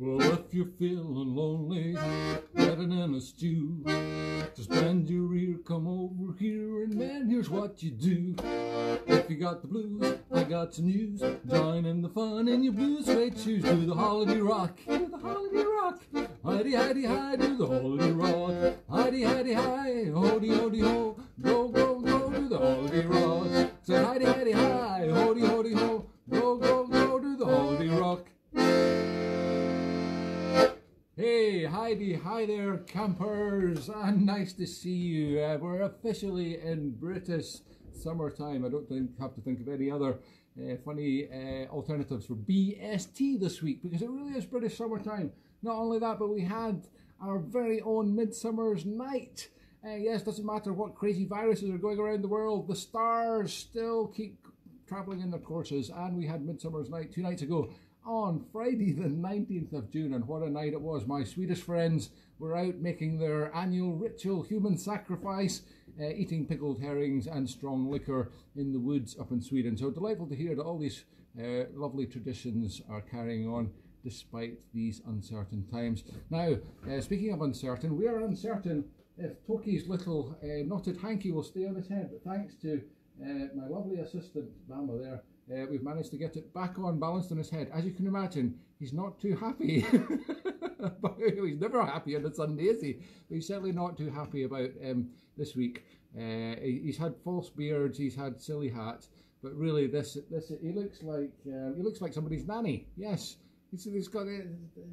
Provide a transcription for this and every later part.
Well, if you're feeling lonely, better than a stew, just bend your ear, come over here, and man, here's what you do. If you got the blues, I got some news. Join in the fun in your blue suede shoes. Do the holiday rock, do the holiday rock. Hidey, hidey, hi, do the holiday rock. Hidey, hidey, hi, hody, hody, ho. Go, go, go, do the holiday rock. Say hidey, hidey, hi, hody, hody, ho. Go, go, go, do the holiday rock. Hey, Heidi, hi there, campers, and nice to see you. We're officially in British summertime. I don't have to think of any other funny alternatives for BST this week, because it really is British summertime. Not only that, but we had our very own Midsummer's Night. Yes, doesn't matter what crazy viruses are going around the world, the stars still keep travelling in their courses, and we had Midsummer's Night 2 nights ago on Friday the 19th of June, and what a night it was. My Swedish friends were out making their annual ritual human sacrifice, eating pickled herrings and strong liquor in the woods up in Sweden. So delightful to hear that all these lovely traditions are carrying on despite these uncertain times. Now, speaking of uncertain, we are uncertain if Toki's little knotted hanky will stay on his head, but thanks to my lovely assistant, Bama there, we've managed to get it back on, balanced on his head. As you can imagine, he's not too happy. But he's never happy on a Sunday, is he? But he's certainly not too happy about this week. He's had false beards, he's had silly hats, but really, he looks like somebody's nanny. Yes. He's got it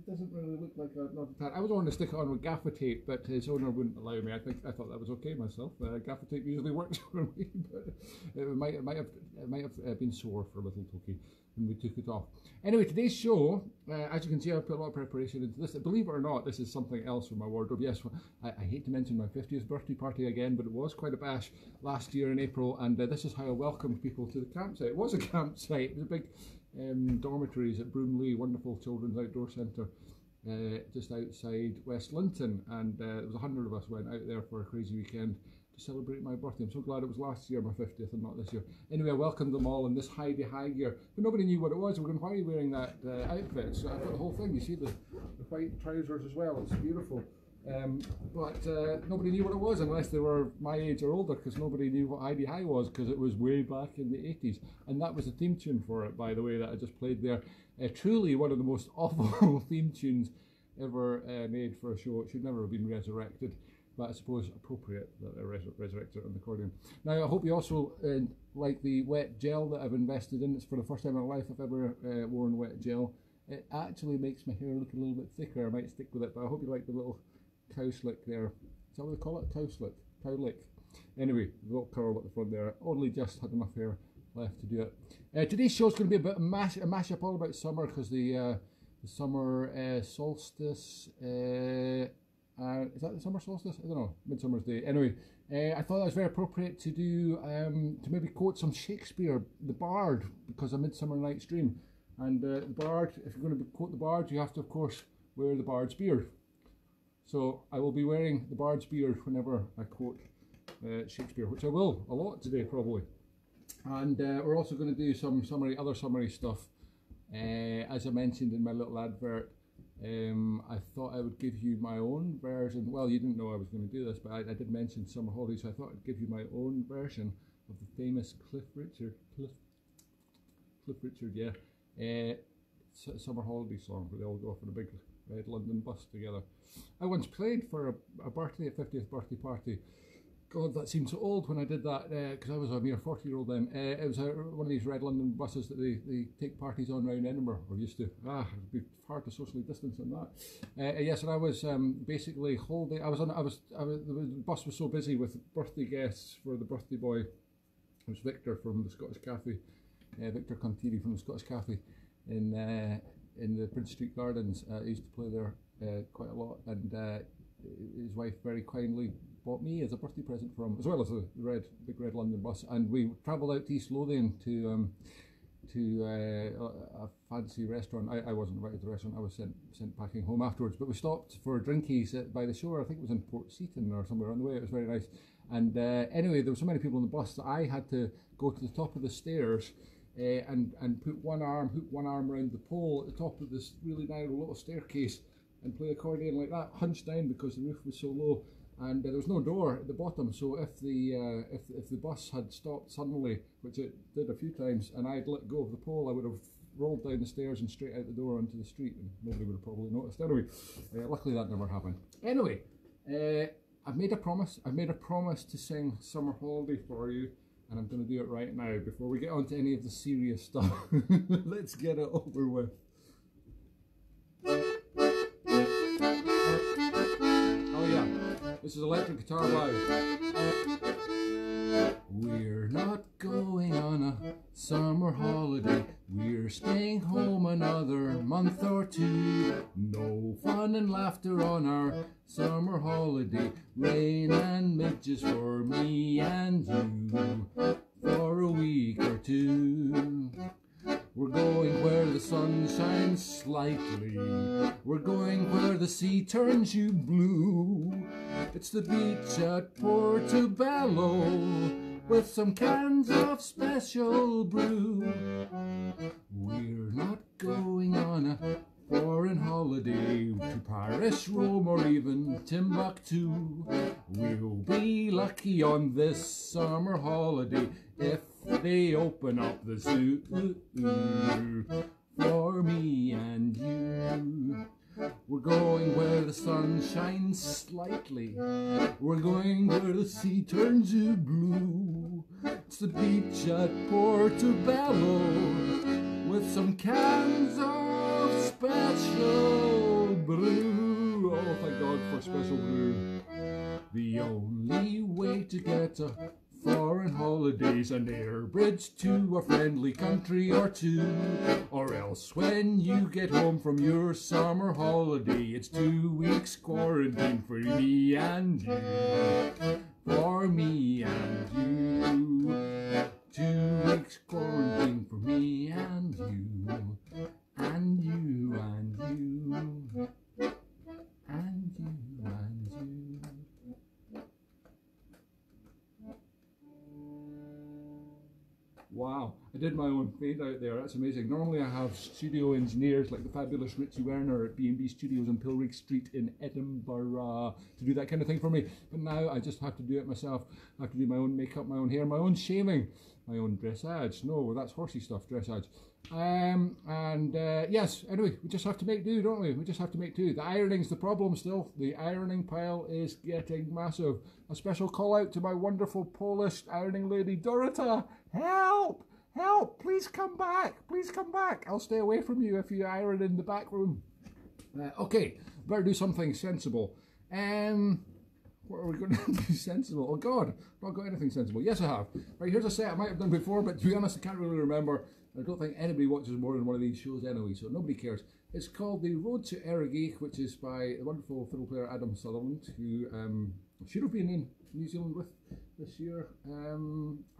doesn't really look like a knotted hat. I was wanting to stick it on with gaffer tape, but his owner wouldn't allow me. I thought that was okay myself. Gaffer tape usually works for me, but it might have been sore for little Toki when we took it off. Anyway, today's show, as you can see, I've put a lot of preparation into this. Believe it or not, this is something else from my wardrobe. Yes, I hate to mention my 50th birthday party again, but it was quite a bash last year in April, and this is how I welcomed people to the campsite. It was a campsite. It was a big dormitories at Broomley, wonderful children's outdoor centre, just outside West Linton, and there was 100 of us went out there for a crazy weekend to celebrate my birthday. I'm so glad it was last year, my 50th, and not this year. Anyway, I welcomed them all in this high gear, but nobody knew what it was. We're going, why are you wearing that outfit? So I've got the whole thing. You see the white trousers as well. It's beautiful. But nobody knew what it was unless they were my age or older, because nobody knew what Heidi High was, because it was way back in the 80s. And that was the theme tune for it, by the way, that I just played there. Truly one of the most awful theme tunes ever made for a show. It should never have been resurrected, but I suppose appropriate that I resurrected it on the accordion. Now, I hope you also like the wet gel that I've invested in. It's for the first time in my life I've ever worn wet gel. It actually makes my hair look a little bit thicker. I might stick with it, but I hope you like the little cow slick there. Is that what they call it? Cow slick? Cow lick. Anyway, the little curl at the front there. Only just had enough hair left to do it. Today's show is going to be a bit of a mash-up all about summer, because the summer solstice, is that the summer solstice? I don't know, Midsummer's Day. Anyway, I thought that was very appropriate to do, to maybe quote some Shakespeare, the Bard, because of Midsummer Night's Dream. And the Bard, if you're going to quote the Bard, you have to, of course, wear the Bard's beard. So I will be wearing the Bard's beard whenever I quote Shakespeare, which I will a lot today probably. And we're also going to do some other summary stuff. As I mentioned in my little advert, I thought I would give you my own version. Well, you didn't know I was going to do this, but I did mention summer holidays, so I thought I'd give you my own version of the famous Cliff Richard, yeah, summer holiday song, where they all go off on a big red London bus together. I once played for a birthday, a 50th birthday party. God, that seemed so old when I did that, because I was a mere 40-year-old then. It was one of these red London buses that they take parties on around Edinburgh, or used to. It'd be hard to socially distance on that. Yes, and I was basically holding. The bus was so busy with birthday guests for the birthday boy. It was Victor from the Scottish Cafe, Victor Contiri from the Scottish Cafe in the Prince Street Gardens. I used to play there quite a lot, and his wife very kindly bought me as a birthday present from, as well as the big red London bus, and we travelled out to East Lothian to a fancy restaurant. I wasn't invited to the restaurant. I was sent packing home afterwards, but we stopped for drinkies by the shore. I think it was in Port Seaton or somewhere on the way. It was very nice. And anyway, there were so many people on the bus that I had to go to the top of the stairs and hook one arm around the pole at the top of this really narrow little staircase and play accordion like that, hunched down because the roof was so low, and there was no door at the bottom. So if the bus had stopped suddenly, which it did a few times, and I'd let go of the pole, I would have rolled down the stairs and straight out the door onto the street, and nobody would have probably noticed. Anyway, luckily that never happened. Anyway, I've made a promise. I've made a promise to sing Summer Holiday for you, and I'm going to do it right now before we get on to any of the serious stuff. Let's get it over with. Oh yeah, this is electric guitar live. We're not going on a summer holiday. We're staying home another month or two. No fun and laughter on our summer holiday. Rain and midges for me and you for a week or two. We're going where the sun shines slightly. We're going where the sea turns you blue. It's the beach at Portobello with some cans of special brew. We're not going on a foreign holiday to Paris, Rome, or even Timbuktu. We'll be lucky on this summer holiday if they open up the zoo for me and you. We're going where the sun shines slightly. We're going where the sea turns you blue. It's the beach at Portobello with some cans of special brew. Oh, thank God for special brew. The only way to get a foreign holidays, an air bridge to a friendly country or two, or else when you get home from your summer holiday, it's 2 weeks quarantine for me and you, for me and you, 2 weeks quarantine for me and you, and you, and you, and you, and you. Wow, I did my own fade out there, that's amazing. Normally I have studio engineers like the fabulous Richie Werner at B&B Studios on Pilrig Street in Edinburgh to do that kind of thing for me. But now I just have to do it myself. I have to do my own makeup, my own hair, my own shaving, my own dressage. No, that's horsey stuff, dressage. Yes, anyway, we just have to make do, don't we? We just have to make do. The ironing's the problem still. The ironing pile is getting massive. A special call out to my wonderful Polish ironing lady, Dorota. Help! Help! Please come back! Please come back! I'll stay away from you if you iron in the back room. Okay, better do something sensible. What are we going to do sensible? Oh God, not got anything sensible. Yes, I have. Right, here's a set I might have done before, but to be honest, I can't really remember. I don't think anybody watches more than one of these shows anyway, so nobody cares. It's called The Road to Craic, which is by the wonderful fiddle player Adam Sutherland, who should have been in New Zealand with this year. I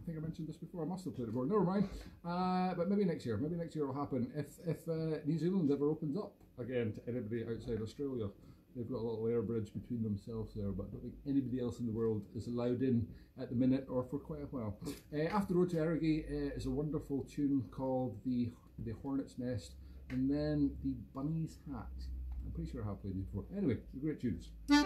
think I mentioned this before. I must have played it before. Never mind. But maybe next year. Maybe next year will happen if New Zealand ever opens up again to anybody outside Australia. They've got a little air bridge between themselves there, but I don't think anybody else in the world is allowed in at the minute or for quite a while. After Road to Craic is a wonderful tune called the Hornet's Nest, and then the Bunny's Hat. I'm pretty sure I have played these before. Anyway, great tunes. The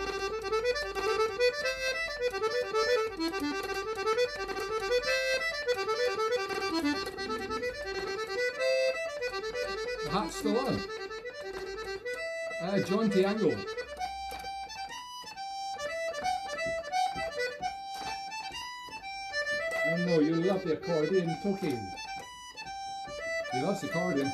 hat's still on. John Tiango. I know you love the accordion, Toki. He loves the accordion.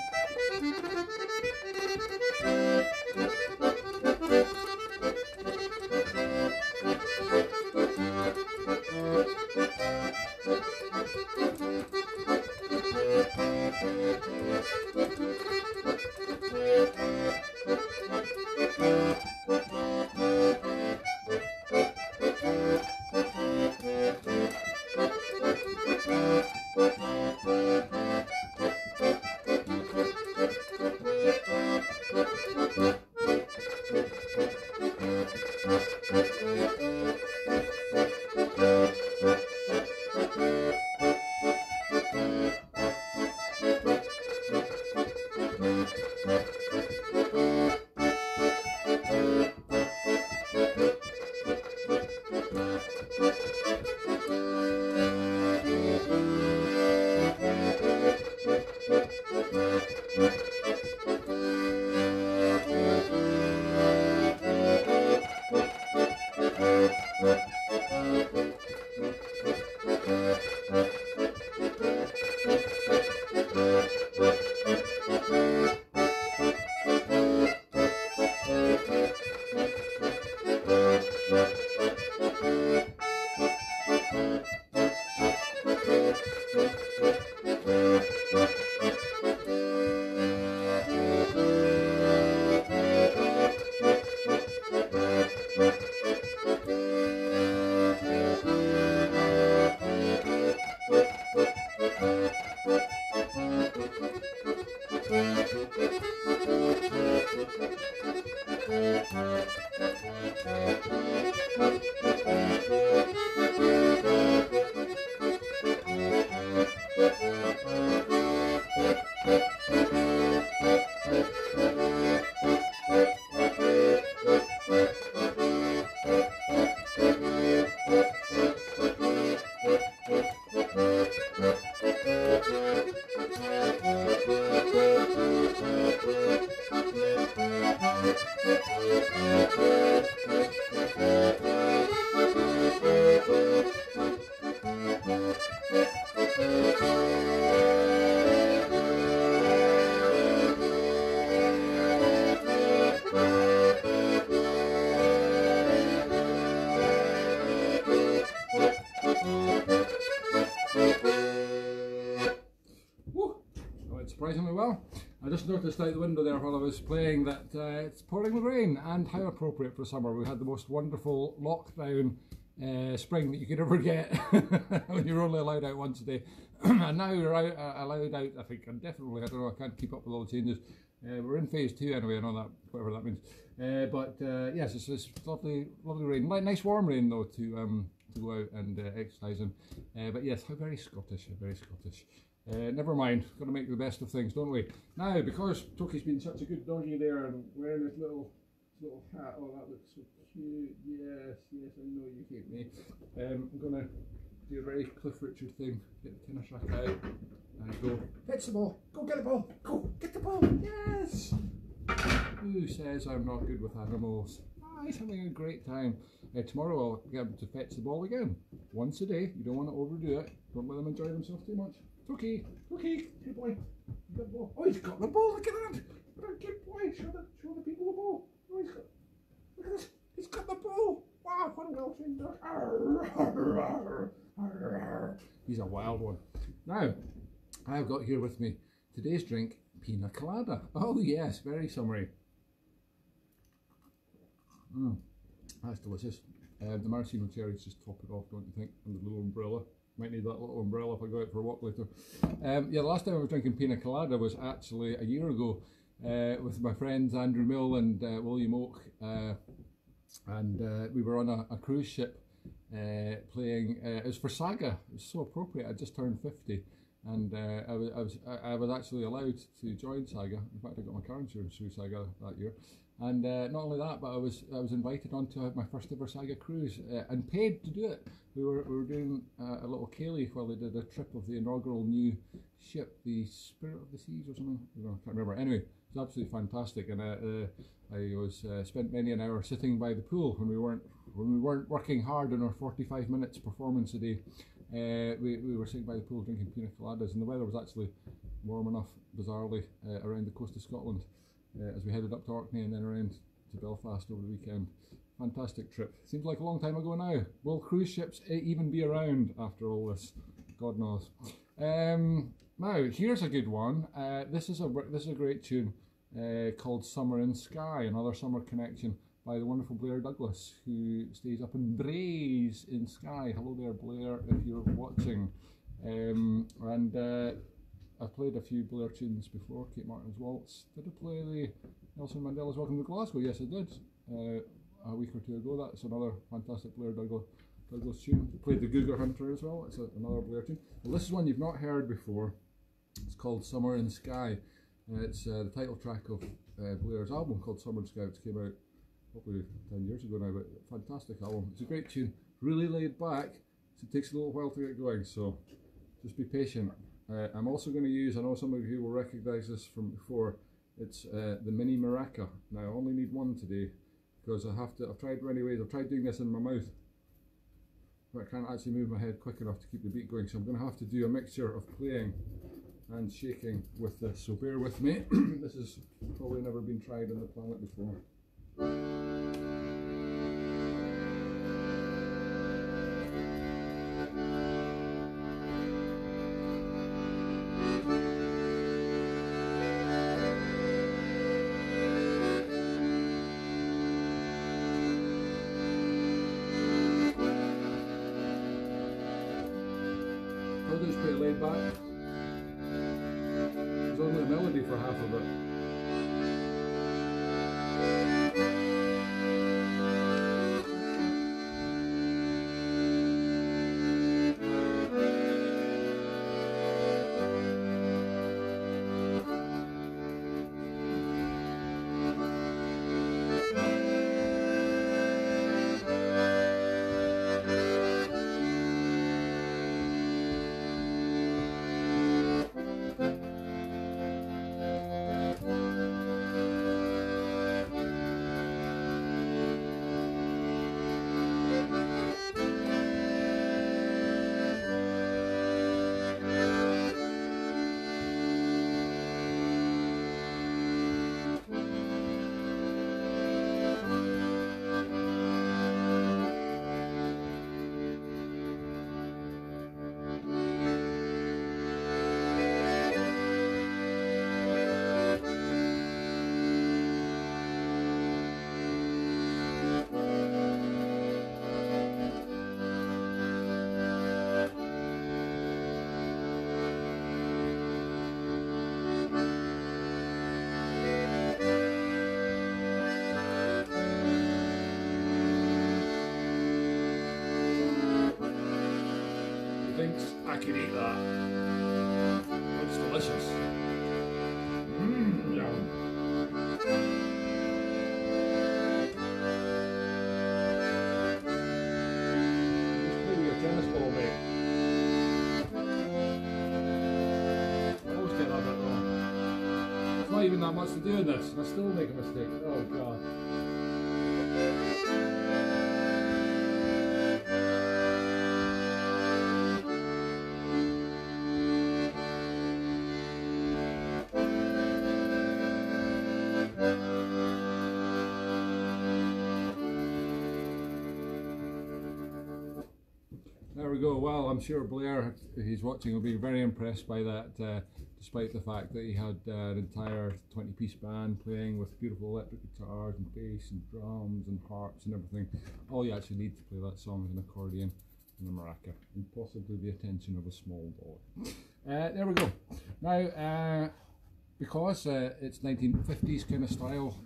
Surprisingly well. I just noticed out the window there while I was playing that it's pouring with rain, and how appropriate for summer. We had the most wonderful lockdown spring that you could ever get when you're only allowed out once a day. And now we're allowed out, I think, indefinitely. I don't know, I can't keep up with all the changes. We're in phase 2 anyway, I know that, whatever that means. Yes, it's lovely, lovely rain. Nice warm rain though to go out and exercise in. But yes, how very Scottish, very Scottish. Never mind, got to make the best of things, don't we? Now, because Toki's been such a good doggy there and wearing his little hat, oh that looks so cute, yes, I know you hate me. I'm going to do a very Cliff Richard thing, get the tennis racket out and go, fetch the ball, go get the ball, go get the ball, yes! Who says I'm not good with animals? He's having a great time. Tomorrow I'll get him to fetch the ball again, once a day. You don't want to overdo it, don't let them enjoy themselves too much. Toki, good boy. You got the ball. Oh, he's got the ball. Look at that. What a good boy. Show the people the ball. Oh, look at this. He's got the ball. Wow, what a well-trained dog. He's a wild one. Now, I've got here with me today's drink, pina colada. Oh yes, very summery. That's delicious. The maraschino cherries just top it off, don't you think? And the little umbrella. Might need that little umbrella if I go out for a walk later. Yeah, the last time I was drinking pina colada was actually a year ago with my friends Andrew Mill and William Oak, and we were on a cruise ship playing. It was for Saga. It was so appropriate. I just turned 50, and I was actually allowed to join Saga. In fact, I got my car insurance through Saga that year. And not only that, but I was invited on to have my first ever Saga cruise and paid to do it. We were doing a little ceilidh while they did a trip of the inaugural new ship, the Spirit of the Seas or something. I can't remember. Anyway, it was absolutely fantastic, and I was spent many an hour sitting by the pool when we weren't working hard on our 45 minutes performance a day. We were sitting by the pool drinking pina coladas, and the weather was actually warm enough, bizarrely, around the coast of Scotland. As we headed up to Orkney and then around to Belfast over the weekend. Fantastic trip. Seems like a long time ago now. Will cruise ships even be around after all this? God knows. Now here's a good one. This is a great tune called "Summer in Skye," another summer connection by the wonderful Blair Douglas, who stays up in Braes in Skye. Hello there, Blair, if you're watching. I've played a few Blair tunes before, Kate Martin's Waltz. Did I play the Nelson Mandela's Welcome to Glasgow? Yes, I did. A week or two ago. That's another fantastic Blair Douglas tune. I played the Cougar Hunter as well. It's another Blair tune. Well, this is one you've not heard before. It's called Summer in Skye. It's the title track of Blair's album called Summer in Skye, which came out probably 10 years ago now, but fantastic album. It's a great tune. Really laid back, so it takes a little while to get going, so just be patient. I'm also going to use, I know some of you will recognise this from before, it's the mini maraca. Now I only need one today because I've tried many ways. I've tried doing this in my mouth, but I can't actually move my head quick enough to keep the beat going, so I'm going to have to do a mixture of playing and shaking with this, so bear with me. This has probably never been tried on the planet before. It's pretty laid back. There's only a melody for half of it. thinks I could eat that? Looks delicious. Yum. Just play with your tennis ball, mate. I always get that bit wrong. There's not even that much to do in this, and I still make a mistake. Oh god. There we go. Well, I'm sure Blair, if he's watching, will be very impressed by that, despite the fact that he had an entire 20-piece band playing with beautiful electric guitars and bass and drums and harps and everything. All you actually need to play that song is an accordion and a maraca, and possibly the attention of a small dog. There we go. Now, because it's 1950s kind of style,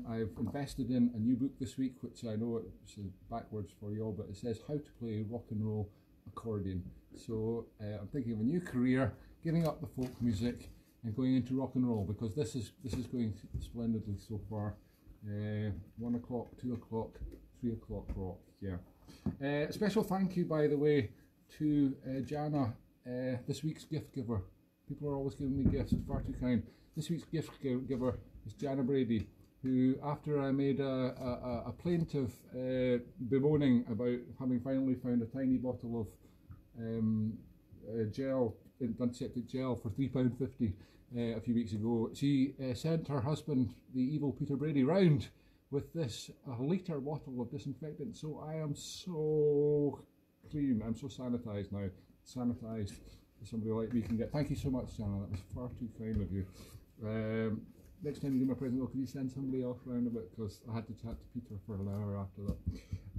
I've invested in a new book this week, which I know it's backwards for you all, but it says How to Play Rock and Roll Accordion. So I'm thinking of a new career, giving up the folk music and going into rock and roll, because this is going splendidly so far. 1 o'clock, 2 o'clock, 3 o'clock rock, yeah. A special thank you, by the way, to Jana, this week's gift giver. People are always giving me gifts, it's far too kind. This week's gift giver is Jana Brady, who, after I made a plaintive bemoaning about having finally found a tiny bottle of gel, antiseptic gel for £3.50 a few weeks ago, she sent her husband, the evil Peter Brady, round with this litre bottle of disinfectant. So I am so clean, I'm so sanitised now, sanitised as somebody like me can get. Thank you so much, Jana, that was far too kind of you. Next time you give me a present, could you send somebody else round a bit, because I had to chat to Peter for an hour after that.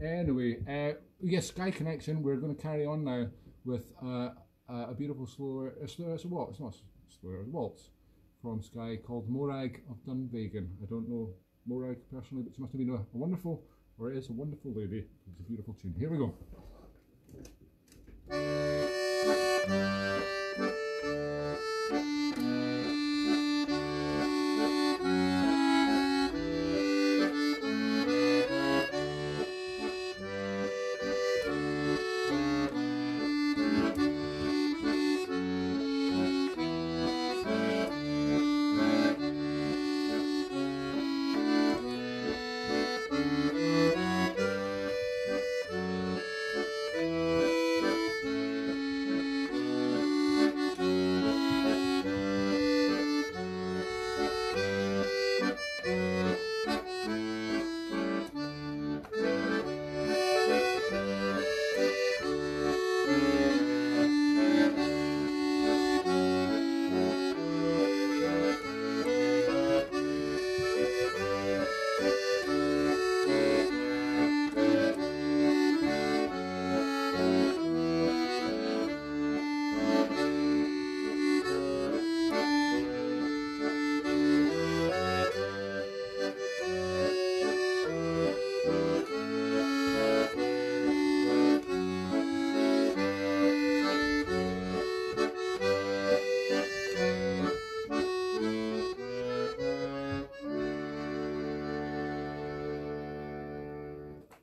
Anyway, yes, Sky Connection, we're going to carry on now with a beautiful slower, it's a waltz, it's not slower, it's a waltz from Sky called Morag of Dunvegan. I don't know Morag personally, but she must have been a wonderful, or it is a wonderful lady. It's a beautiful tune. Here we go.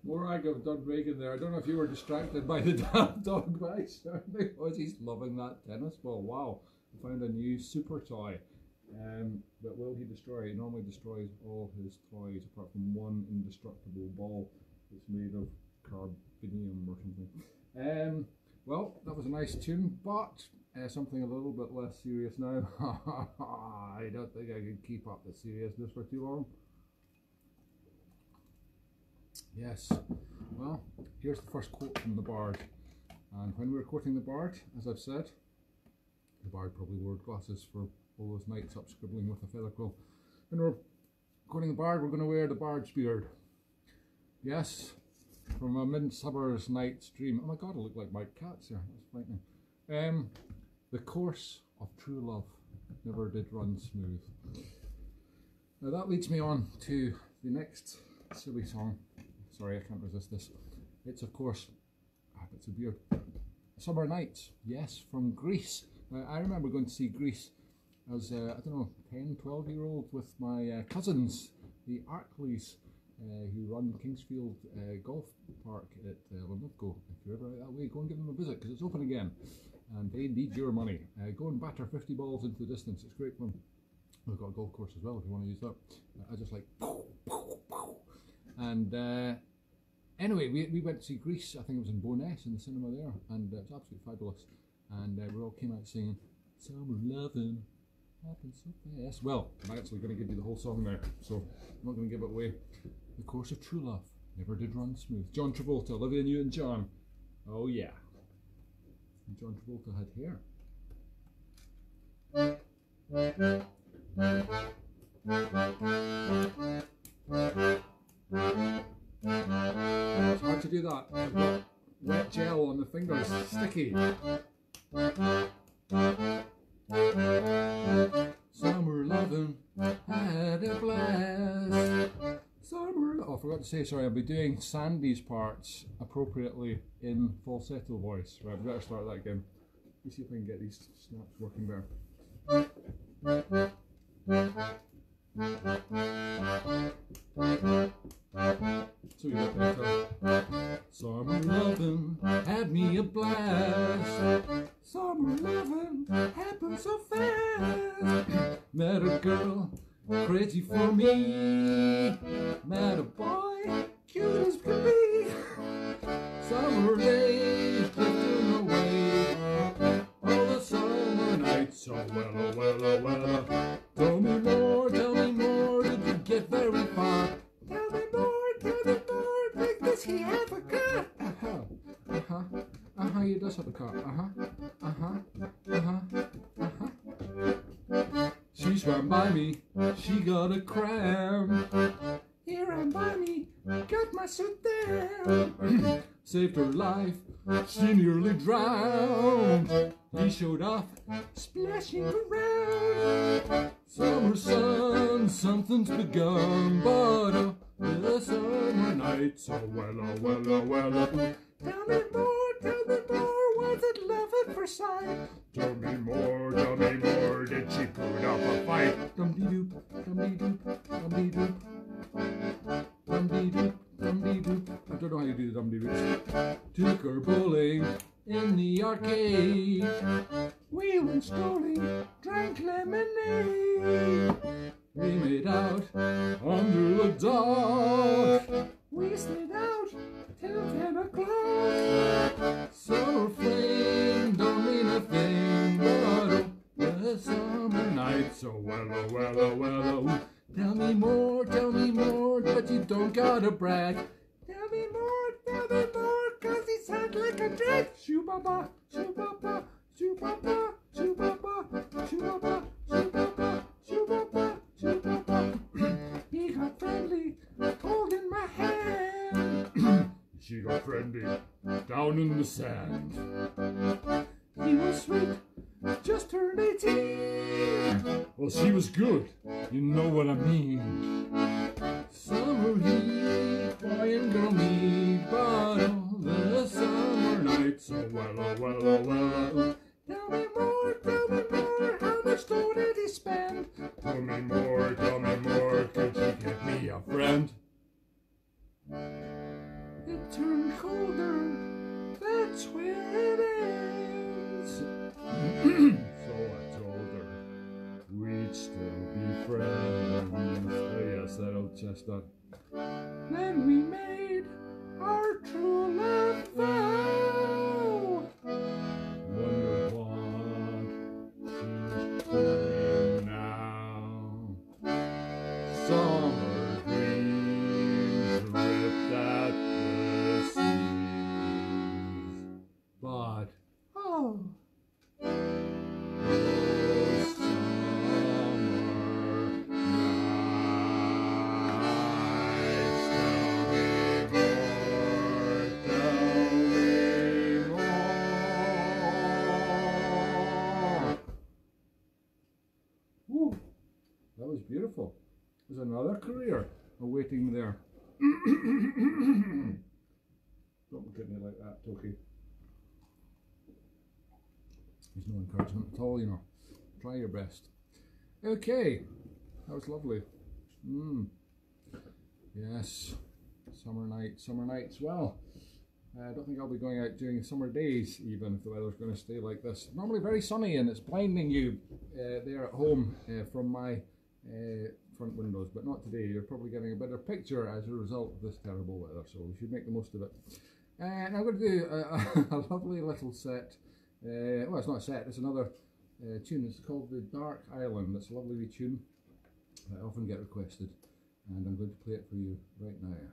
Morag of Dunvegan there. I don't know if you were distracted by the damn dog, but I certainly was. He's loving that tennis ball. Wow. I found a new super toy. But will he destroy? He normally destroys all his toys apart from one indestructible ball that's made of carbonium or something. Well, that was a nice tune, but something a little bit less serious now. I don't think I can keep up the seriousness for too long. Yes, well, here's the first quote from the bard. And when we were quoting the bard, as I've said, the bard probably wore glasses for all those nights up scribbling with a feather quill. When we're quoting the bard, we're going to wear the bard's beard. Yes, from a midsummer's night's dream. Oh my god, I look like Mike Katz here. That's frightening. The course of true love never did run smooth. Now that leads me on to the next silly song. Sorry, I can't resist this. It's of course, it's a beard. Summer Nights, yes, from Greece. I remember going to see Greece as, I don't know, 10, 12-year-old with my cousins, the Arcleys, who run Kingsfield Golf Park at Linlithgow. If you're ever out that way, go and give them a visit, because it's open again, and they need your money. Go and batter 50 balls into the distance, it's great fun. We've got a golf course as well, if you want to use that. I just like, pow, pow, pow. And anyway, we went to see Greece. I think it was in Bo'ness in the cinema there, and it was absolutely fabulous. And we all came out singing "Summer Lovin' Happens So Fast." Well, I'm actually going to give you the whole song there, so I'm not going to give it away. The course of true love never did run smooth. John Travolta, Olivia Newton-John. Oh yeah. And John Travolta had hair. It's hard to do that. I've got wet gel on the fingers, sticky. Summer lovin', had a blast. Oh, I forgot to say, sorry, I'll be doing Sandy's parts appropriately in falsetto voice. Right, we better start that again. Let me see if I can get these snaps working better. So we got better. Summer lovin' had me a blast. Summer lovin' happened so fast. Met a girl crazy for me. Met a boy cute as could be. Summer days drifting away. All the summer nights, oh well, oh well, oh well. Tell me more, did you get very far? Tell me more, like does he have a car? He does have a car. She swam by me, she got a cram. Here I'm by me, got my suit down. Saved her life, she nearly drowned. He showed off, splashing around. Summer sun, something's begun, but the summer nights, oh well, oh well, oh well. Tell me more, was it love at first sight? Tell me more, did she put up a fight? Dum-dee-doop, dum-dee-doop, dum-dee-doop. Dum-dee-doop, dum-dee-doop. I don't know how you do the dum-dee-doops. Took her bowling in the arcade. We went strolling, drank lemonade. We made out under the dark. We stayed out till 10 o'clock. Summer flame don't mean a thing, but the summer nights, oh well, oh well, oh well, oh. Tell me more, but you don't gotta brag. Tell me more, cause he sounds like a drag. Shoo-ba-ba, shoo-ba-ba, shoo-ba-ba, shoo-ba-ba, shoo-ba-ba, shoo-ba-ba, shoo-ba-ba, shoo-ba-ba. He got friendly, holding my hand. She got friendly, down in the sand. He was sweet, just turned 18. Well, she was good, you know what I mean. Summer heat, boy and girl need, but all the summer nights, oh well, oh well, oh well, oh. Tell me more, how much dough did he spend? Tell me more, could you get me a friend? It turned colder, that's where it ends. So I told her we'd still be friends. Oh yes, that old chestnut. Then we made our true love vow. Wonder what she's doing now. Summer dreams ripped at the seas, but oh. That was beautiful. There's another career awaiting me there. Don't look at me like that, Toki. There's no encouragement at all, you know. Try your best. Okay, that was lovely. Yes, summer nights. Well, I don't think I'll be going out during summer days, even if the weather's going to stay like this. Normally very sunny and it's blinding you there at home from my front windows, but not today. You're probably getting a better picture as a result of this terrible weather, so we should make the most of it. And I'm going to do a lovely little set. Well, it's not a set, it's another tune. It's called The Dark Island. It's a lovely wee tune that I often get requested, and I'm going to play it for you right now.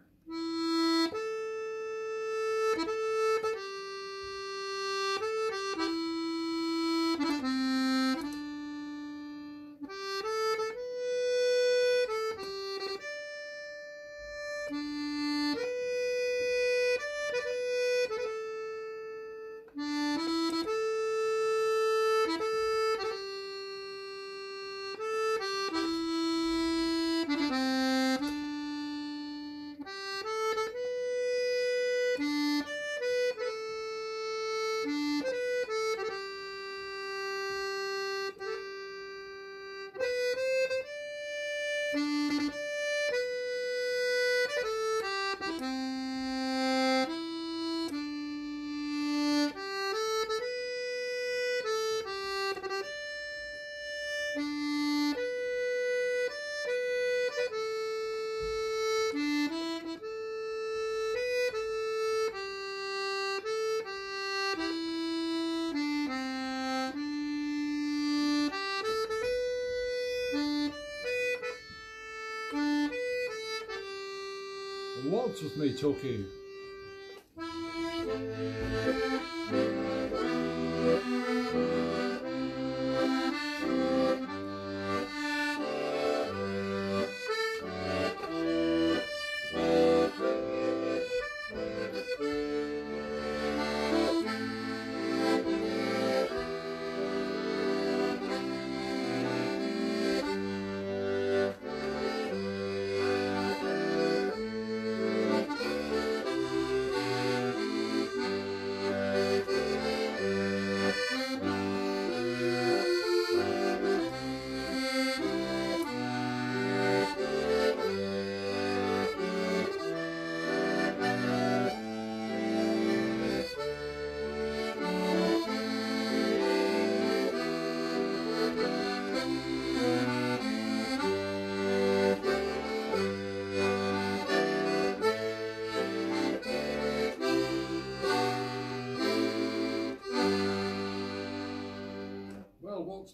Waltz with me, Toki.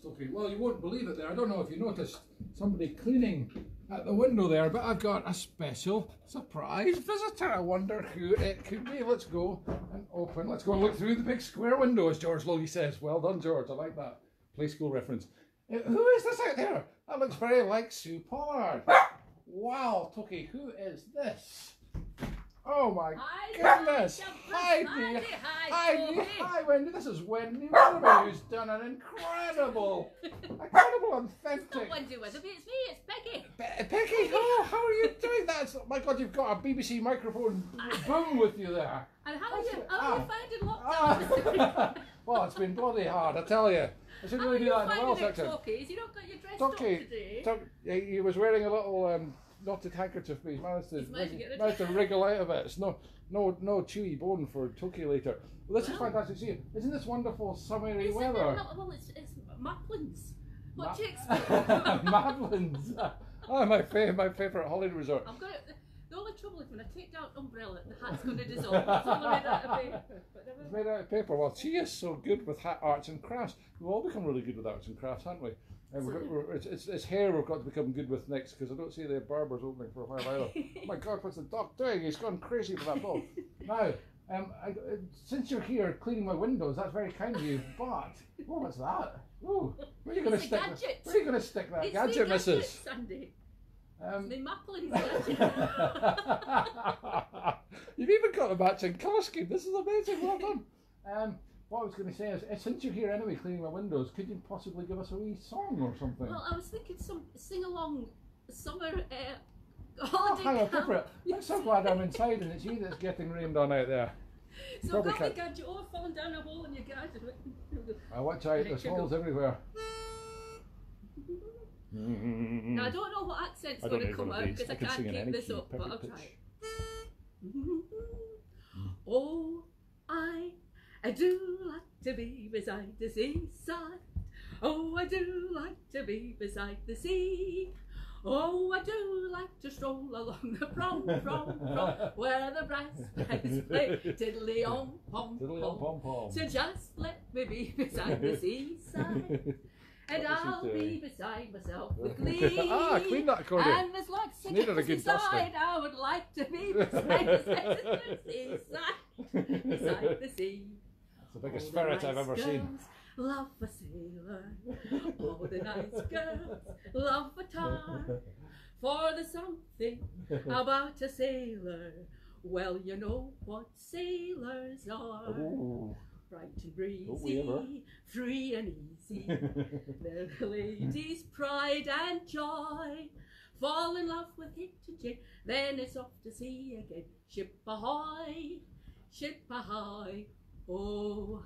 Toki. Well, you won't believe it there. I don't know if you noticed somebody cleaning at the window there, but I've got a special surprise visitor. I wonder who it could be. Let's go and open. Let's go and look through the big square window, as George Logie says. Well done, George. I like that play school reference. Who is this out there? That looks very like Sue Pollard. Wow, Toki, who is this? Oh my goodness! Hi, Wendy. This is Wendy Willoughby, who's done an incredible, authentic. Wendy Willoughby, it's me. It's Peggy. Peggy, oh, how are you doing that? Oh my God, you've got a BBC microphone boom with you there. And how are you finding lockdown? Well, it's been bloody hard, I tell you. I should really do that in the well section. Toki, has you not got your dress up today? He was wearing a little knotted handkerchief, but he's managed to wriggle out of it. It's no chewy bone for Toki later. Well, this is fantastic. See, isn't this wonderful summery weather? Well, it's Maplins. What do you expect? Maplins. Oh, my favourite holiday resort. The only trouble is when I take down umbrella, the hat's going to dissolve. It's all made out of paper. It's made out of paper. Well, she is so good with arts and crafts. We've all become really good with arts and crafts, haven't we? It's hair we've got to become good with next, because I don't see the barbers opening for a while either. Oh my God, what's the dog doing? He's gone crazy for that dog. Now, since you're here cleaning my windows, that's very kind of you, but, what's that? Ooh, where are you going to stick that gadget, Mrs? Sandy. The Maplins. You've even got a matching colour scheme. This is amazing. Well done. What I was going to say is, since you're here anyway cleaning my windows, could you possibly give us a wee song or something? Well, I was thinking some sing-along summer holiday how appropriate. I'm so glad I'm inside and it's you that's getting rained on out there. So Probably got the can't. gadget over, falling down a hole in your garden. Watch out, there's holes everywhere. Now I don't know what accent's I going don't to need come one of out these. because I I can can't sing in keep any this key, up, but I'll perfect try. pitch. Oh, I do like to be beside the seaside. Oh, I do like to be beside the sea. Oh, I do like to stroll along the prom, where the brass bands play tiddly-om, pom, pom. So just let me be beside the seaside, and I'll be beside myself with glee. Ah, clean that accordion. And there's lots of Needed a girls good dusting. beside. I would like to be beside the seaside, beside the sea. That's the biggest All ferret the I've nice ever seen. girls love a sailor. All the nice girls love a tar. For there's something about a sailor. Well, you know what sailors are. Ooh. Bright and breezy, Don't we ever? free and easy. They're the ladies' pride and joy. Fall in love with hit and jig, then it's off to sea again. Ship ahoy, ship ahoy. Oh,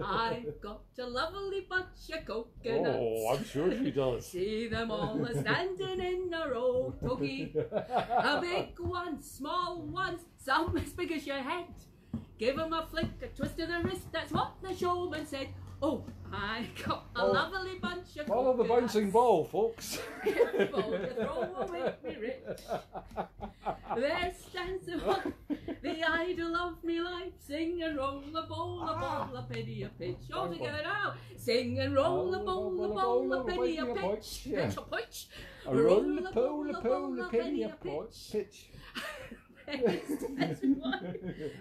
I've got a lovely bunch of coconuts. Oh, I'm sure she does. See them all standing in a row. Toki, a big one, small ones, some as big as your head. Give 'em a flick, a twist of the wrist, that's what the showman said. Oh, I got a lovely bunch of Follow the bouncing ball, folks. Careful to throw away me rich. There stands the one, the idol of me life. Sing and roll a bowl, a ball, a penny, a pitch. All together now. Sing and roll a bowl, a ball, a penny, a pitch. Pitch, a pitch. A roll, a pole, a pole, a penny, a pitch. There stands one,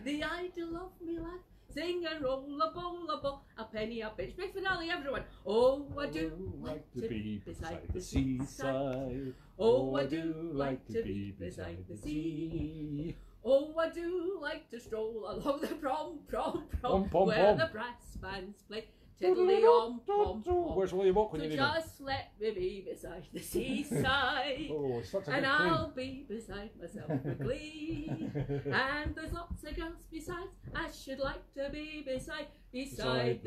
the idol of me life. Sing and roll a ball, a penny, a pitch. Big finale, everyone. Oh, I do like to be beside the seaside. Oh, I do like to be beside the sea. Oh, I do like to stroll along the prom, where the brass bands play tiddly-om, pom, pom. Where's William Walk when So you need him? just let me be beside the seaside. Oh, it's such a And good I'll clean. be beside myself with glee. And there's lots of girls besides I should like to be beside the seaside,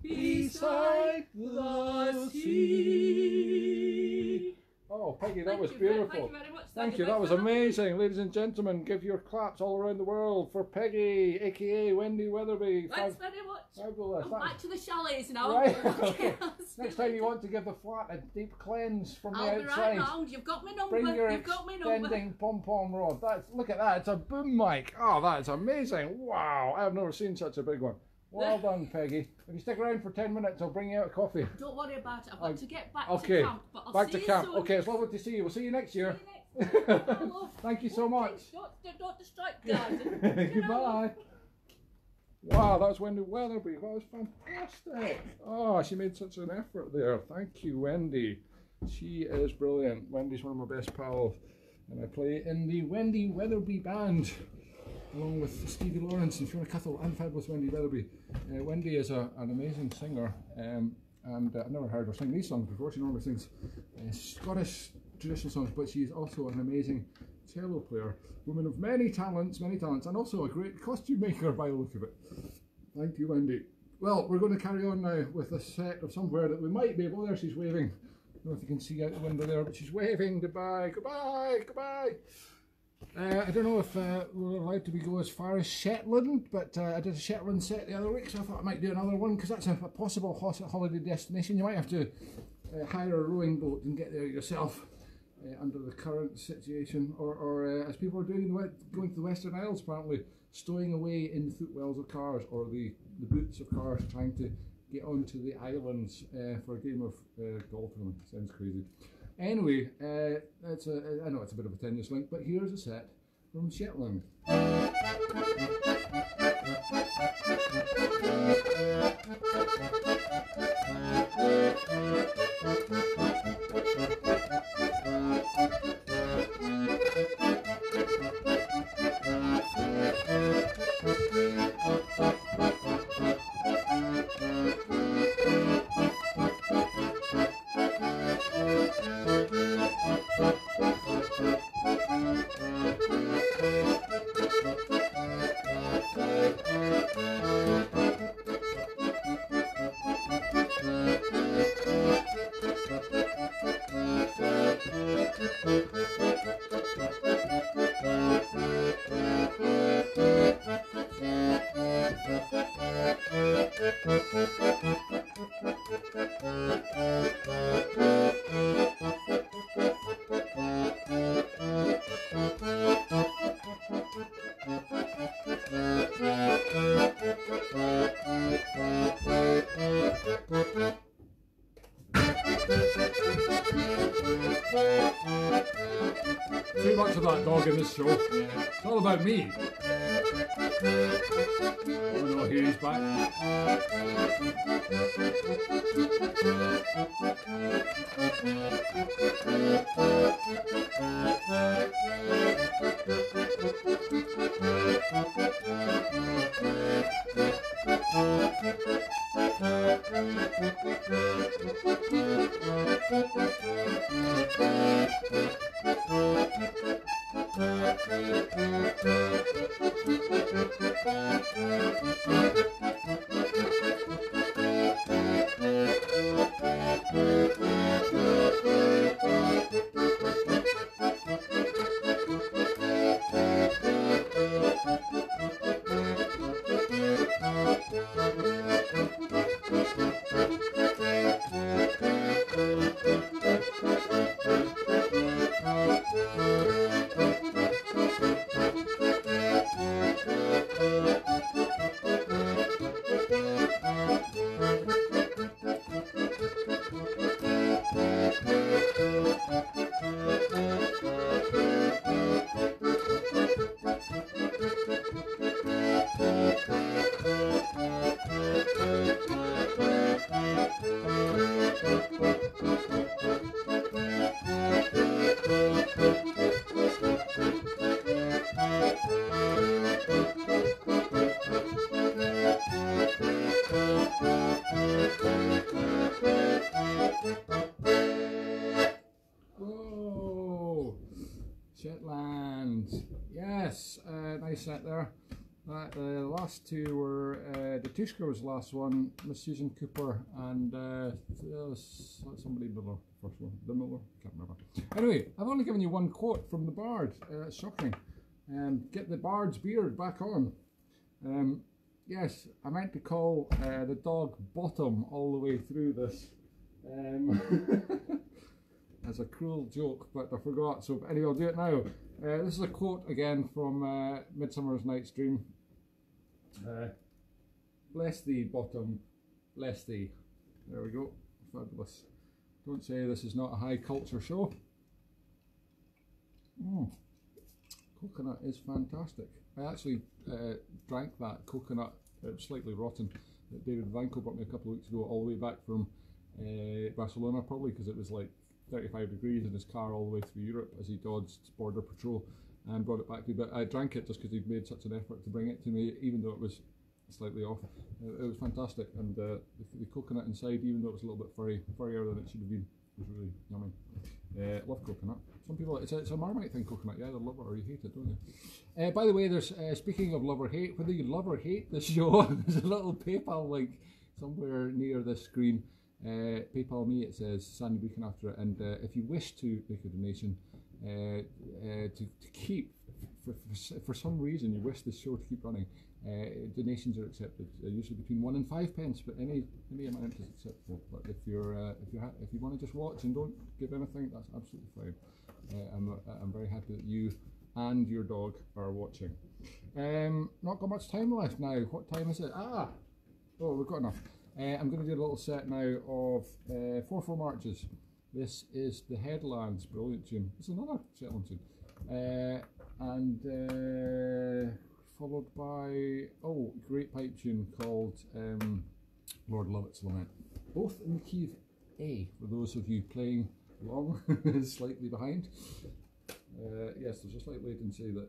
beside the sea. Oh, Peggy, that Thank was you beautiful. Thank you very much. Thank you, that was amazing. Ladies and gentlemen, give your claps all around the world for Peggy, aka Wendy Weatherby. Thanks very much. Fabulous. I'm back to the chalets now. Right. Okay, Next time you want to give the flat a deep cleanse from the I'll be outside, right round. You've got my number. bring your You've got my number. extending pom-pom rod. Look at that, it's a boom mic. Oh, that's amazing. Wow, I've never seen such a big one. Well done, Peggy. If you stick around for 10 minutes, I'll bring you out a coffee. Don't worry about it. I've got to get back Okay, to camp. But I'll back see to you camp. soon. Okay, it's lovely to see you. We'll see you next year. See you next time. Hello. Thank you so much. Don't distract guys. Goodbye. Wow, that was Wendy Weatherby. That was fantastic. Oh, she made such an effort there. Thank you, Wendy. She is brilliant. Wendy's one of my best pals. And I play in the Wendy Weatherby band, along with Stevie Lawrence and Fiona Cuthell and fabulous Wendy Weatherby. Wendy is an amazing singer, and I've never heard her sing these songs before. She normally sings Scottish traditional songs, but she's also an amazing cello player, woman of many talents, and also a great costume maker by the look of it. Thank you, Wendy. Well, we're going to carry on now with a set of somewhere that we might be able. There she's waving. I don't know if you can see out the window there, but she's waving goodbye, goodbye, goodbye. I don't know if we're allowed to go as far as Shetland, but I did a Shetland set the other week, so I thought I might do another one, because that's a possible holiday destination. You might have to hire a rowing boat and get there yourself under the current situation, or as people are doing, going to the Western Isles apparently, stowing away in the footwells of cars or the boots of cars, trying to get onto the islands for a game of golf. Sounds crazy. Anyway, I know it's a bit of a tenuous link, but here's a set from Shetland. Too much of that dog in this show. It's all about me. Oh no, here he's back. Shetland, yes, nice set there. The last two were the Tusker was the last one, Miss Susan Cooper, and somebody below the first one, the Miller, can't remember. Anyway, I've only given you one quote from the Bard. It's shocking. Get the Bard's beard back on. Yes, I meant to call the dog Bottom all the way through this. As a cruel joke, but I forgot, so anyway I'll do it now. This is a quote again from Midsummer's Night's Dream. Bless thee, Bottom, bless thee. There we go, fabulous. Don't say this is not a high culture show. Coconut is fantastic. I actually drank that coconut, it was slightly rotten, that David Vanko brought me a couple of weeks ago, all the way back from Barcelona, probably because it was like 35 degrees in his car all the way through Europe as he dodged border patrol, and brought it back to me. But I drank it just because he'd made such an effort to bring it to me, even though it was slightly off. It was fantastic, and the coconut inside, even though it was a little bit furrier than it should have been, was really yummy. Love coconut. Some people, it's a Marmite thing, coconut. You either love it or you hate it, don't you? By the way, there's speaking of love or hate, whether you love or hate this show, there's a little PayPal link somewhere near this screen. PayPal me, it says Sandy Brechin after it, and if you wish to make a donation to keep, for some reason you wish this show to keep running, donations are accepted, usually between 1 and 5 pence, but any amount is acceptable. But if you want to just watch and don't give anything, that's absolutely fine. I'm very happy that you and your dog are watching. Not got much time left now. What time is it? Oh, we've got enough. I'm going to do a little set now of 4/4 marches. This is the Headlands, brilliant tune. It's another Shetland tune. And followed by, great pipe tune called Lord Lovett's Lament. Both in the key of A, for those of you playing along, slightly behind. Yes, there's a slight latency that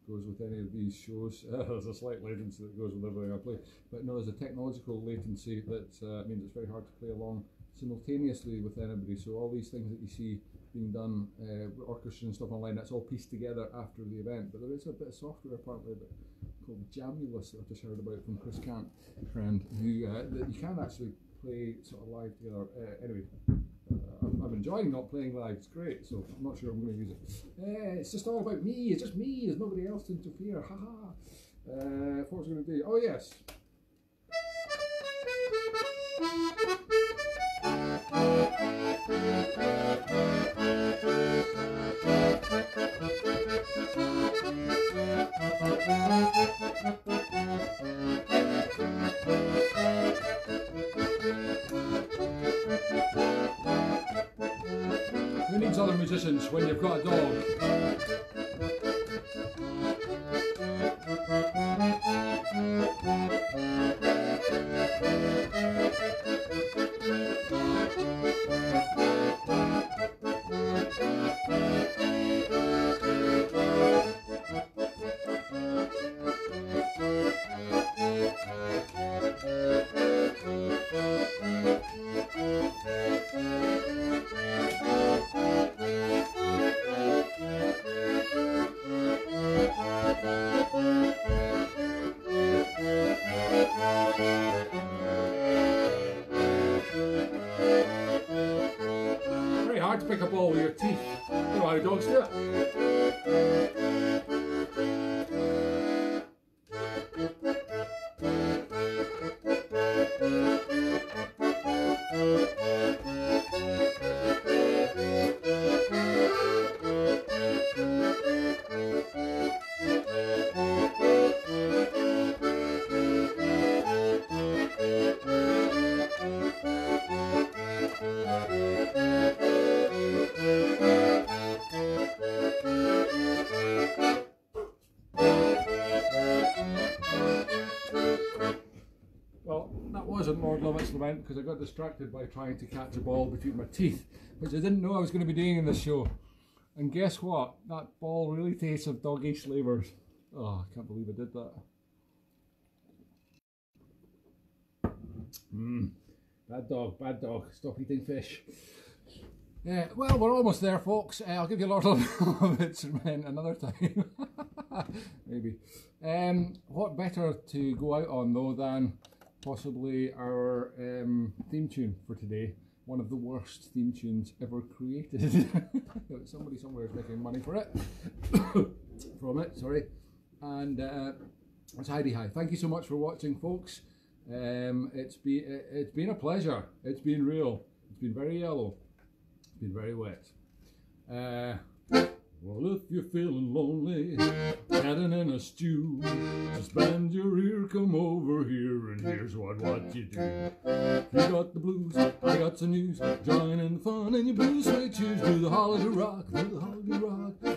goes with any of these shows. There's a slight latency that goes with everything I play, but no, there's a technological latency that means it's very hard to play along simultaneously with anybody. So all these things that you see being done, orchestra and stuff online, that's all pieced together after the event. But there is a bit of software apparently called Jamulus that I've just heard about from Chris Cant, friend, who that you can actually play sort of live together. Anyway, I'm enjoying not playing live. It's great, so I'm not sure I'm going to use it. It's just all about me. It's just me. There's nobody else to interfere. Haha. What was I going to do? Oh yes. Who needs other musicians when you've got a dog? Very hard to pick a ball with your teeth. You know how dogs do it. Well, that wasn't Lord Love Instrument because I got distracted by trying to catch a ball between my teeth, which I didn't know I was going to be doing in this show. And guess what? That ball really tastes of doggy slavers. Oh, I can't believe I did that. Bad dog. Stop eating fish. Yeah, well, we're almost there, folks. I'll give you a lot of Instrument another time. Maybe. What better to go out on, though, than possibly our theme tune for today. One of the worst theme tunes ever created. Somebody somewhere is making money for it. From it, sorry. And it's Heidi Hi. Thank you so much for watching, folks. It's been a pleasure. It's been real. It's been very yellow. It's been very wet. Well, if you're feeling lonely, heading in a stew, just bend your ear, come over here, and here's what you do. You got the blues, I got some news, join in the fun in your blue suede shoes, do the holiday rock,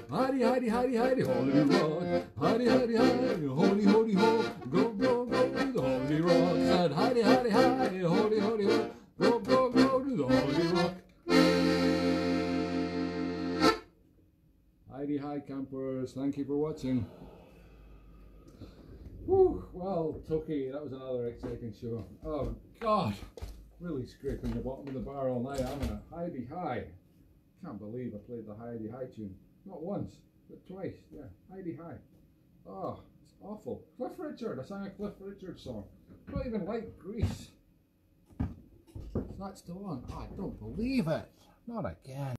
Heidi, Heidi, Heidi, Heidi, holiday rock, Heidi, Heidi, Heidi, holy, holy, ho, go, go, go, do the holiday rock, said Heidi, Heidi, Heidi, holy, holy, ho, go, go, go, do the holiday rock. Heidi Hi campers, thank you for watching. Whew, well, Toki, that was another exciting show. Oh God, really scraping the bottom of the bar all night, haven't I? Heidi Hi. Can't believe I played the Heidi Hi tune. Not once, but twice. Yeah, Heidi Hi. Oh, it's awful. Cliff Richard, I sang a Cliff Richard song. I don't even like Grease. Is that still on? Oh, I don't believe it. Not again.